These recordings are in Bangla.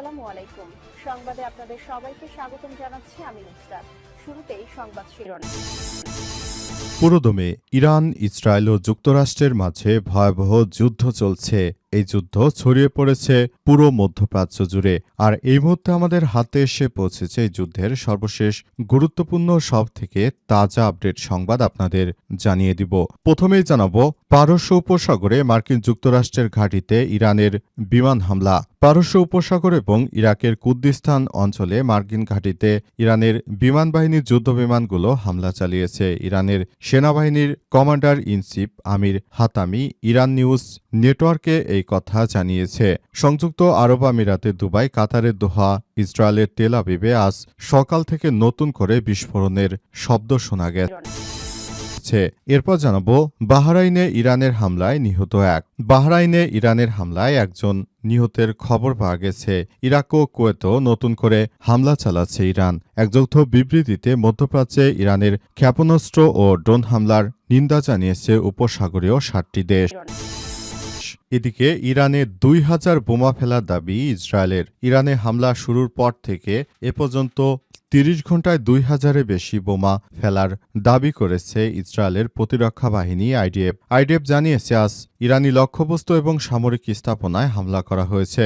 আসসালামু আলাইকুম। সংবাদে আপনাদের সবাইকে স্বাগতম জানাচ্ছি আমি নুসরাত। শুরুতেই সংবাদ শিরোনাম। পুরোদমে ইরান, ইসরায়েল ও যুক্তরাষ্ট্রের মাঝে ভয়াবহ যুদ্ধ চলছে। এই যুদ্ধ ছড়িয়ে পড়েছে পুরো মধ্যপ্রাচ্য জুড়ে। আর এই মুহূর্তে আমাদের হাতে এসে পৌঁছেছে এই যুদ্ধের সর্বশেষ গুরুত্বপূর্ণ সব থেকে তাজা আপডেট সংবাদ আপনাদের জানিয়ে দিব। প্রথমেই জানাবো পারস্য উপসাগরে মার্কিন যুক্তরাষ্ট্রের ঘাঁটিতে ইরানের বিমান হামলা। পারস্য উপসাগর এবং ইরাকের কুর্দিস্তান অঞ্চলে মার্কিন ঘাঁটিতে ইরানের বিমান বাহিনীর যুদ্ধবিমানগুলো হামলা চালিয়েছে। ইরানের সেনাবাহিনীর commander in chief Amir Hatami Iran news নেটওয়ার্কে এই কথা জানিয়েছে। সংযুক্ত আরব আমিরাতের দুবাই, কাতারের দোহা, ইসরায়েলের তেল আবিবে আজ সকাল থেকে নতুন করে বিস্ফোরণের শব্দ শোনা গেছে। এরপর জানাবো বাহরাইনে ইরানের হামলায় নিহত এক। বাহরাইনে ইরানের হামলায় একজন নিহতের খবর পাওয়া গেছে। ইরাক ও কুয়েতেও নতুন করে হামলা চালাচ্ছে ইরান। এক যৌথ বিবৃতিতে মধ্যপ্রাচ্যে ইরানের ক্ষেপণাস্ত্র ও ড্রোন হামলার নিন্দা জানিয়েছে উপসাগরীয় ৭টি দেশ। এদিকে ইরানে ২,০০০ বোমা ফেলার দাবি ইসরায়েলের। ইরানে হামলা শুরুর পর থেকে এ পর্যন্ত ৩০ ঘণ্টায় ২,০০০-এর বেশি বোমা ফেলার দাবি করেছে ইসরায়েলের প্রতিরক্ষা বাহিনী আইডিএফ। আইডিএফ জানিয়েছে আজ ইরানি লক্ষ্যবস্তু এবং সামরিক স্থাপনায় হামলা করা হয়েছে।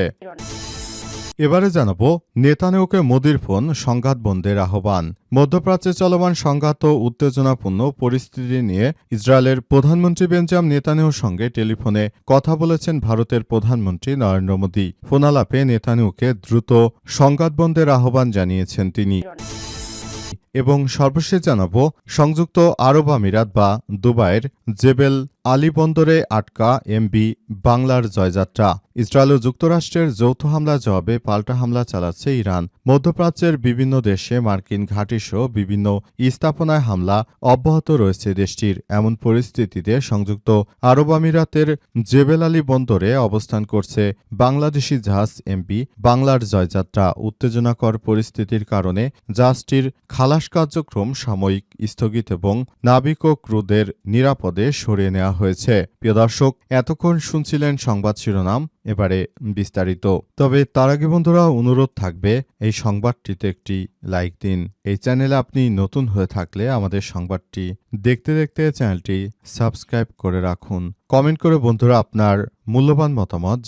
এবারে জানাবো নেতানিয়াহুকে মোদির ফোন, সংঘাত বন্ধের আহ্বান। মধ্যপ্রাচ্যে চলমান সংঘাত ও উত্তেজনাপূর্ণ পরিস্থিতি নিয়ে ইসরায়েলের প্রধানমন্ত্রী বেঞ্জামিন নেতানিয়াহুর সঙ্গে টেলিফোনে কথা বলেছেন ভারতের প্রধানমন্ত্রী নরেন্দ্র মোদি। ফোনালাপে নেতানিয়াহুকে দ্রুত সংঘাত বন্ধের আহ্বান জানিয়েছেন তিনি। এবং সর্বশেষ জানাবো সংযুক্ত আরব আমিরাত বা দুবাইয়ের জেবেল আলী বন্দরে আটকা এমভি বাংলার জয়যাত্রা। ইসরায়েল ও যুক্তরাষ্ট্রের যৌথ হামলার জবাবে পাল্টা হামলা চালাচ্ছে ইরান। মধ্যপ্রাচ্যের বিভিন্ন দেশে মার্কিন ঘাঁটিসহ বিভিন্ন স্থাপনায় হামলা অব্যাহত রয়েছে দেশটির। এমন পরিস্থিতিতে সংযুক্ত আরব আমিরাতের জেবেল আলী বন্দরে অবস্থান করছে বাংলাদেশি জাহাজ এমভি বাংলার জয়যাত্রা। উত্তেজনাকর পরিস্থিতির কারণে জাহাজটির খালাস কার্যক্রম সাময়িক স্থগিত এবং নাবিক ও ক্রুদের নিরাপদে সরিয়ে নেওয়া হয়েছে। প্রিয় দর্শক, এতক্ষণ শুনছিলেন সংবাদ শিরোনাম, এবারে বিস্তারিত। তবে তার আগে বন্ধুরা অনুরোধ থাকবে এই সংবাদটিতে একটি লাইক দিন। এই চ্যানেলে আপনি নতুন হয়ে থাকলে আমাদের সংবাদটি দেখতে দেখতে চ্যানেলটি সাবস্ক্রাইব করে রাখুন। কমেন্ট করে বন্ধুরা আপনার মূল্যবান মতামত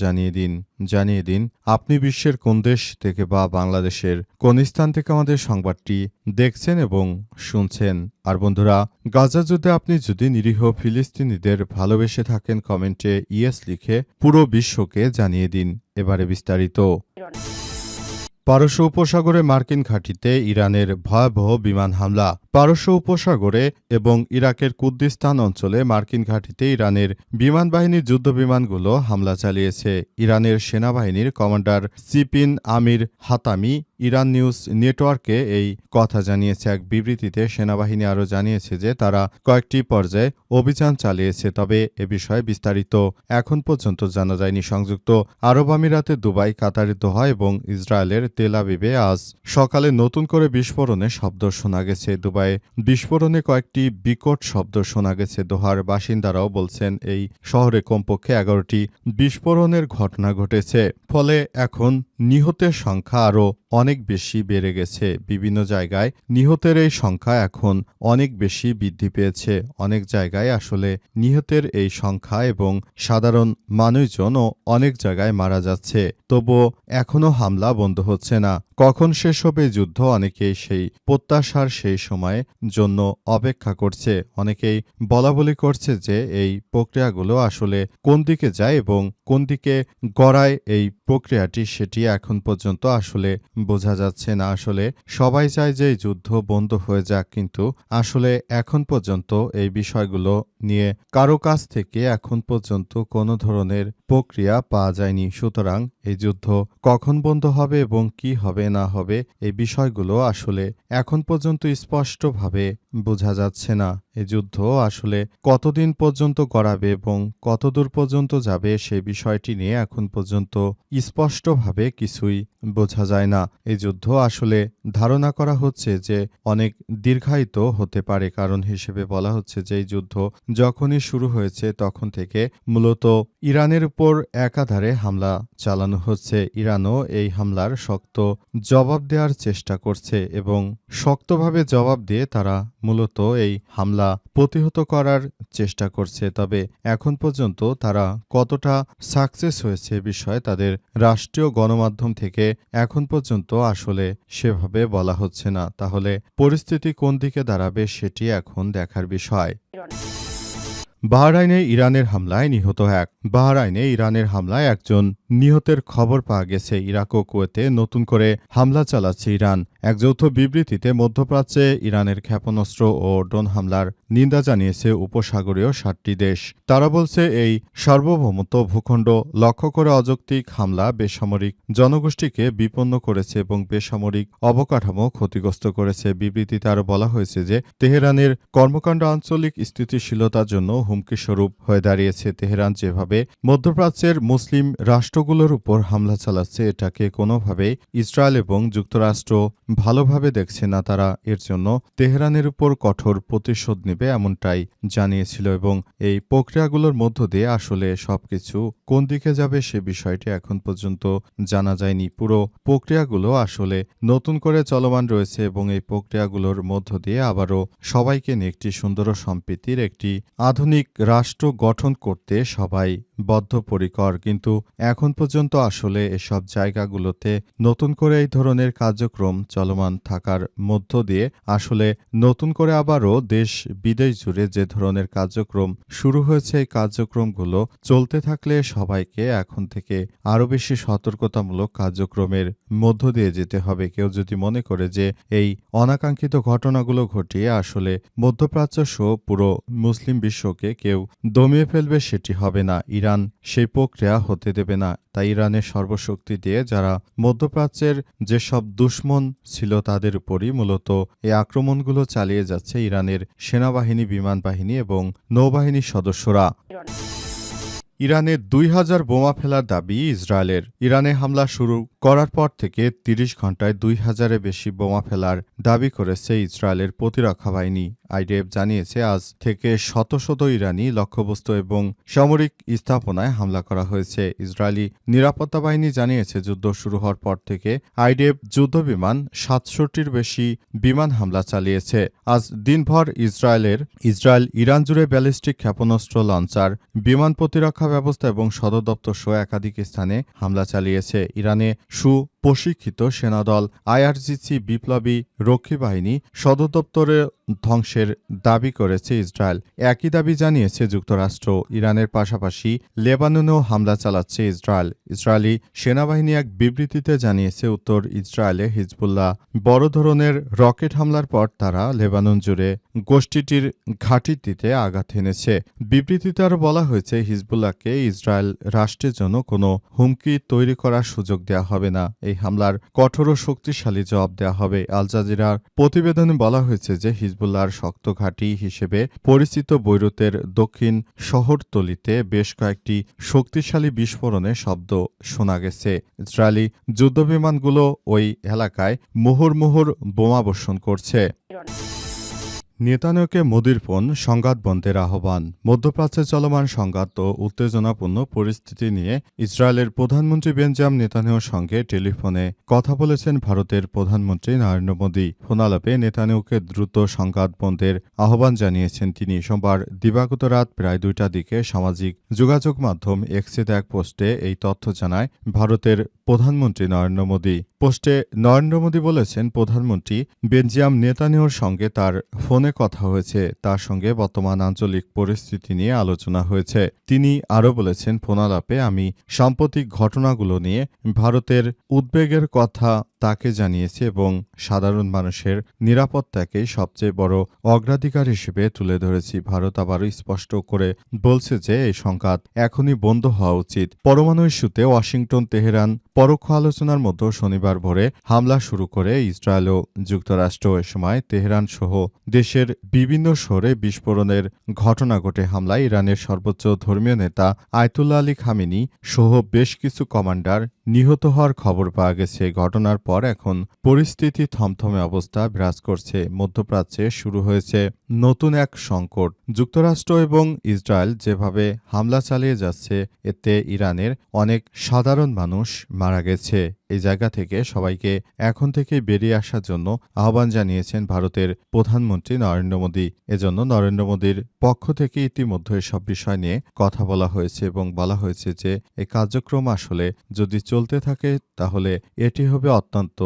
জানিয়ে দিন আপনি বিশ্বের কোন দেশ থেকে বা বাংলাদেশের কোন স্থান থেকে আমাদের সংবাদটি দেখছেন এবং শুনছেন। আর বন্ধুরা, গাজা যুদ্ধে আপনি যদি নিরীহ ফিলিস্তিনিদের ভালোবেসে থাকেন কমেন্টে ইয়েস লিখে পুরো বিশ্বকে জানিয়ে দিন। এবারে বিস্তারিত। পারস্য উপসাগরে মার্কিন ঘাঁটিতে ইরানের ভয়াবহ বিমান হামলা। পারস্য উপসাগরে এবং ইরাকের কুর্দিস্তান অঞ্চলে মার্কিন ঘাঁটিতে ইরানের বিমান বাহিনীর যুদ্ধবিমানগুলো হামলা চালিয়েছে। ইরানের সেনাবাহিনীর commander chief Amir Hatami Iran news নেটওয়ার্কে এই কথা জানিয়েছে। এক বিবৃতিতে সেনাবাহিনী আরও জানিয়েছে যে তারা কয়েকটি পর্যায়ে অভিযান চালিয়েছে, তবে এ বিষয়ে বিস্তারিত এখন পর্যন্ত জানা যায়নি। সংযুক্ত আরব আমিরাতে দুবাই, কাতারের দোহা এবং ইসরায়েলের তেল আবিবে আজ সকালে নতুন করে বিস্ফোরণের শব্দ শোনা গেছে। দুবাইয়ে বিস্ফোরণে কয়েকটি বিকট শব্দ শোনা গেছে। দোহার বাসিন্দারাও বলছেন এই শহরে কমপক্ষে 11টি বিস্ফোরণের ঘটনা ঘটেছে। ফলে এখন নিহতের সংখ্যা আরও অনেক বেশি বেড়ে গেছে। বিভিন্ন জায়গায় নিহতের এই সংখ্যা এখন অনেক বেশি বৃদ্ধি পেয়েছে। অনেক জায়গায় আসলে নিহতের এই সংখ্যা এবং সাধারণ মানুষজনও অনেক জায়গায় মারা যাচ্ছে। তবুও এখনও হামলা বন্ধ হচ্ছে না। কখন শেষ হবে যুদ্ধ? অনেকেই সেই প্রত্যাশার সেই সময়ের জন্য অপেক্ষা করছে। অনেকেই বলাবলি করছে যে এই প্রক্রিয়াগুলো আসলে কোন দিকে যায় এবং কোন দিকে গড়ায় এই প্রক্রিয়াটি, সেটি এখন পর্যন্ত আসলে বোঝা যাচ্ছে না। আসলে সবাই চায় যে এই যুদ্ধ বন্ধ হয়ে যাক, কিন্তু আসলে এখন পর্যন্ত এই বিষয়গুলো নিয়ে কারো কাছ থেকে এখন পর্যন্ত কোনো ধরনের প্রক্রিয়া পাওয়া যায়নি। সুতরাং এই যুদ্ধ কখন বন্ধ হবে এবং কি হবে না হবে এই বিষয়গুলো আসলে এখন পর্যন্ত স্পষ্টভাবে বোঝা যাচ্ছে না। এই যুদ্ধ আসলে কতদিন পর্যন্ত গড়াবে এবং কতদূর পর্যন্ত যাবে সে বিষয়টি নিয়ে এখন পর্যন্ত স্পষ্টভাবে কিছুই বোঝা যায় না। এই যুদ্ধ আসলে ধারণা করা হচ্ছে যে অনেক দীর্ঘায়িত হতে পারে, কারণ হিসেবে বলা হচ্ছে যে এই যুদ্ধ যখনই শুরু হয়েছে তখন থেকে মূলত ইরানের উপর একাধারে হামলা চালানো হচ্ছে। ইরানও এই হামলার শক্ত জবাব দেওয়ার চেষ্টা করছে এবং শক্তভাবে জবাব দিয়ে তারা মূলত এই হামলা প্রতিহত করার চেষ্টা করছে। তবে এখন পর্যন্ত তারা কতটা সাকসেস হয়েছে বিষয়ে তাদের রাষ্ট্রীয় গণমাধ্যম থেকে এখন পর্যন্ত আসলে সেভাবে বলা হচ্ছে না। তাহলে পরিস্থিতি কোন দিকে দাঁড়াবে সেটি এখন দেখার বিষয়। বাহরাইনে ইরানের হামলায় নিহত এক। বাহরাইনে ইরানের হামলায় একজন নিহতের খবর পাওয়া গেছে। ইরাক ও কুয়েতে নতুন করে হামলা চালাচ্ছে ইরান। এক যৌথ বিবৃতিতে মধ্যপ্রাচ্যে ইরানের ক্ষেপণাস্ত্র ও ড্রোন হামলার নিন্দা জানিয়েছে উপসাগরীয় ৭টি দেশ। তারা বলছে এই সার্বভৌমত্ব ভূখণ্ড লক্ষ্য করে অযৌক্তিক হামলা বেসামরিক জনগোষ্ঠীকে বিপন্ন করেছে এবং বেসামরিক অবকাঠামো ক্ষতিগ্রস্ত করেছে। বিবৃতিতে আরও বলা হয়েছে যে তেহরানের কর্মকাণ্ড আঞ্চলিক স্থিতিশীলতার জন্য হুমকিস্বরূপ হয়ে দাঁড়িয়েছে। তেহরান যেভাবে মধ্যপ্রাচ্যের মুসলিম রাষ্ট্রগুলোর উপর হামলা চালাচ্ছে এটাকে কোনোভাবেই ইসরায়েল এবং যুক্তরাষ্ট্র ভালোভাবে দেখছে না। তারা এর জন্য তেহরানের উপর কঠোর প্রতিশোধ নেবে এমনটাই জানিয়েছিল এবং এই প্রক্রিয়াগুলোর মধ্য দিয়ে আসলে সবকিছু কোন দিকে যাবে সে বিষয়টি এখন পর্যন্ত জানা যায়নি। পুরো প্রক্রিয়াগুলো আসলে নতুন করে চলমান রয়েছে এবং এই প্রক্রিয়াগুলোর মধ্য দিয়ে আবারও সবাইকে নিয়ে একটি সুন্দর ও সম্প্রীতির একটি আধুনিক রাষ্ট্র গঠন করতে সবাই বদ্ধপরিকর। কিন্তু এখন পর্যন্ত আসলে এসব জায়গাগুলোতে নতুন করে এই ধরনের কার্যক্রম চলমান থাকার মধ্য দিয়ে আসলে নতুন করে আবারও দেশ বিদেশ জুড়ে যে ধরনের কার্যক্রম শুরু হয়েছে এই কার্যক্রমগুলো চলতে থাকলে সবাইকে এখন থেকে আরও বেশি সতর্কতামূলক কার্যক্রমের মধ্য দিয়ে যেতে হবে। কেউ যদি মনে করে যে এই অনাকাঙ্ক্ষিত ঘটনাগুলো ঘটিয়ে আসলে মধ্যপ্রাচ্য সহ পুরো মুসলিম বিশ্বকে কেউ দমিয়ে ফেলবে সেটি হবে না। ইরান সেই প্রক্রিয়া হতে দেবে না। তাই ইরানের সর্বশক্তি দিয়ে যারা মধ্যপ্রাচ্যের যেসব দুশ্মন ছিল তাদের উপরই মূলত এই আক্রমণগুলো চালিয়ে যাচ্ছে ইরানের সেনাবাহিনী, বিমান বাহিনী এবং নৌবাহিনীর সদস্যরা। ইরানে ২,০০০ বোমা ফেলার দাবি ইসরায়েলের। ইরানে হামলা শুরু করার পর থেকে ৩০ ঘণ্টায় ২,০০০-এর বেশি বোমা ফেলার দাবি করেছে ইসরায়েলের প্রতিরক্ষা বাহিনী। আইডিএফ জানিয়েছে আজ থেকে শত শত ইরানি লক্ষ্যবস্তু এবং সামরিক স্থাপনায় হামলা করা হয়েছে। ইসরায়েলি নিরাপত্তা বাহিনী জানিয়েছে যুদ্ধ শুরু হওয়ার পর থেকে আইডিএফ যুদ্ধবিমান ৭০০টির বেশি বিমান হামলা চালিয়েছে। আজ দিনভর ইসরায়েল ইরান জুড়ে ব্যালিস্টিক ক্ষেপণাস্ত্র, লঞ্চার, বিমান প্রতিরক্ষা ব্যবস্থা এবং সদর দপ্তর সহ একাধিক স্থানে হামলা চালিয়েছে। ইরানে প্রশিক্ষিত সেনাদল আইআরজিসি বিপ্লবী রক্ষী বাহিনী সদর দপ্তরে ধ্বংসের দাবি করেছে ইসরায়েল। একই দাবি জানিয়েছে যুক্তরাষ্ট্র। ইরানের পাশাপাশি লেবাননেও হামলা চালাচ্ছে ইসরায়েল। ইসরায়েলি সেনাবাহিনী এক বিবৃতিতে জানিয়েছে উত্তর ইসরায়েলে হিজবুল্লাহ বড় ধরনের রকেট হামলার পর তারা লেবানন জুড়ে গোষ্ঠীটির ঘাঁটিতে আঘাত এনেছে। বিবৃতিতে আরও বলা হয়েছে হিজবুল্লাহকে ইসরায়েল রাষ্ট্রের জন্য কোনো হুমকি তৈরি করার সুযোগ দেওয়া হবে না। এই হামলার কঠোর ও শক্তিশালী জবাব দেওয়া হবে। আল জাজিরার প্রতিবেদনে বলা হয়েছে যে হিজবুল্লাহর শক্ত ঘাঁটি হিসেবে পরিচিত বৈরুতের দক্ষিণ শহরতলিতে বেশ কয়েকটি শক্তিশালী বিস্ফোরণের শব্দ শোনা গেছে। ইসরায়েলি যুদ্ধবিমানগুলো ওই এলাকায় মুহুর্মুহুর বোমাবর্ষণ করছে। নেতানিয়াহুকে মোদির ফোন, সংঘাত বন্ধের আহ্বান। মধ্যপ্রাচ্যে চলমান সংঘাত ও উত্তেজনাপূর্ণ পরিস্থিতি নিয়ে ইসরায়েলের প্রধানমন্ত্রী বেঞ্জামিন নেতানিয়াহুর সঙ্গে টেলিফোনে কথা বলেছেন ভারতের প্রধানমন্ত্রী নরেন্দ্র মোদি। ফোনালাপে নেতানিয়াহুকে দ্রুত সংঘাত বন্ধের আহ্বান জানিয়েছেন তিনি। সোমবার দিবাগত রাত প্রায় ২টার দিকে সামাজিক যোগাযোগ মাধ্যম এক্সে এক পোস্টে এই তথ্য জানায় ভারতের প্রধানমন্ত্রী নরেন্দ্র মোদি। পোস্টে নরেন্দ্র মোদি বলেছেন প্রধানমন্ত্রী বেঞ্জামিন নেতানিয়াহুর সঙ্গে তার ফোনে কথা হয়েছে। তার সঙ্গে বর্তমান আঞ্চলিক পরিস্থিতি নিয়ে আলোচনা হয়েছে। তিনি আরও বলেছেন ফোনালাপে আমি সাম্প্রতিক ঘটনাগুলো নিয়ে ভারতের উদ্বেগের কথা তাকে জানিয়েছে এবং সাধারণ মানুষের নিরাপত্তাকে সবচেয়ে বড় অগ্রাধিকার হিসেবে তুলে ধরেছি। ভারত আবারও স্পষ্ট করে বলছে যে এই সংঘাত এখনই বন্ধ হওয়া উচিত। পরমাণু ইস্যুতে ওয়াশিংটন তেহরান পরোক্ষ আলোচনার মধ্যে শনিবার ভোরে হামলা শুরু করে ইসরায়েল ও যুক্তরাষ্ট্র। এ সময় তেহরান সহ দেশের বিভিন্ন শহরে বিস্ফোরণের ঘটনা ঘটে। হামলায় ইরানের সর্বোচ্চ ধর্মীয় নেতা আয়তুল্লাহ আলী খামেনি সহ বেশ কিছু কমান্ডার নিহত হওয়ার খবর পাওয়া গেছে। ঘটনার পর এখন পরিস্থিতি থমথমে অবস্থা বিরাজ করছে। মধ্যপ্রাচ্যে শুরু হয়েছে নতুন এক সংকট। যুক্তরাষ্ট্র এবং ইসরায়েল যেভাবে হামলা চালিয়ে যাচ্ছে, এতে ইরানের অনেক সাধারণ মানুষ মারা গেছে। এই জায়গা থেকে সবাইকে এখন থেকে বেরিয়ে আসার জন্য আহ্বান জানিয়েছেন ভারতের প্রধানমন্ত্রী নরেন্দ্র মোদী। এজন্য নরেন্দ্র মোদীর পক্ষ থেকে ইতিমধ্যে সব বিষয় নিয়ে কথা বলা হয়েছে এবং বলা হয়েছে যে এই কার্যক্রম আসলে যদি চলতে থাকে তাহলে এটি হবে অত্যন্ত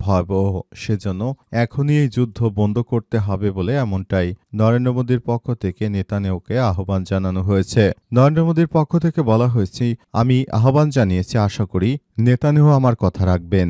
ভয়াবহ। সেজন্য এখনই এই যুদ্ধ বন্ধ করতে হবে বলে এমনটাই নরেন্দ্র মোদীর পক্ষ থেকে নেতানিয়াহুকে আহ্বান জানানো হয়েছে। নরেন্দ্র মোদীর পক্ষ থেকে বলা হয়েছে, আমি আহ্বান জানিয়েছি, আশা করি নেতানিয়াহু আমার কথা রাখবেন।